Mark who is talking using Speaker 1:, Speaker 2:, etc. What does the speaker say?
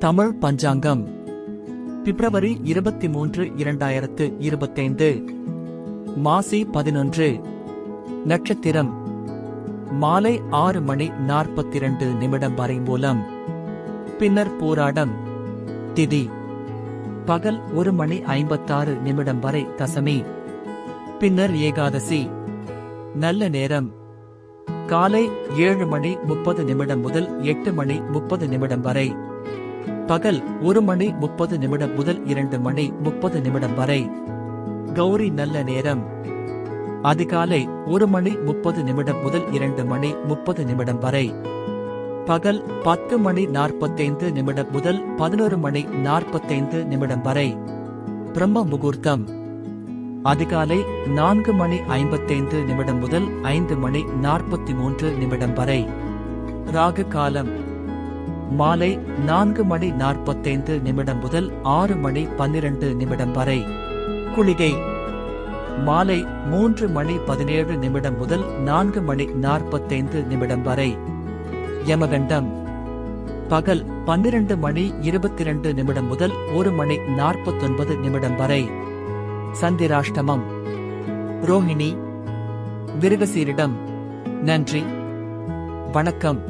Speaker 1: தமிழ் பஞ்சாங்கம் பிப்ரவரி 23, 2025 மாசி 11 நட்சத்திரம் மாலை 6:42 வரை மூலம். பின்னர் பூராடம். திதி பகல் 1:56 வரை தசமி. பின்னர் ஏகாதசி. நல்ல நேரம் காலை 7:30 முதல் 8:30 வரை. பகல் 1:30 முதல் 2:30 வரை. கௌரி நல்ல நேரம் அதிகாலை 1:30 முதல் 2:30 வரை. பகல் 10:45 முதல் 11:45 வரை. பிரம்ம முகூர்த்தம் அதிகாலை 4:55 முதல் 5:43 வரை. ராகு காலம் மாலை 4:45 முதல் 6:12 வரை. குளிகை மாலை 3:17 முதல் 4:45 வரை. யமகண்டம் பகல் 12:22 முதல் 1:49 வரை. சந்திராஷ்டமம் ரோஹிணி மிருகசீரிடம். நன்றி, வணக்கம்.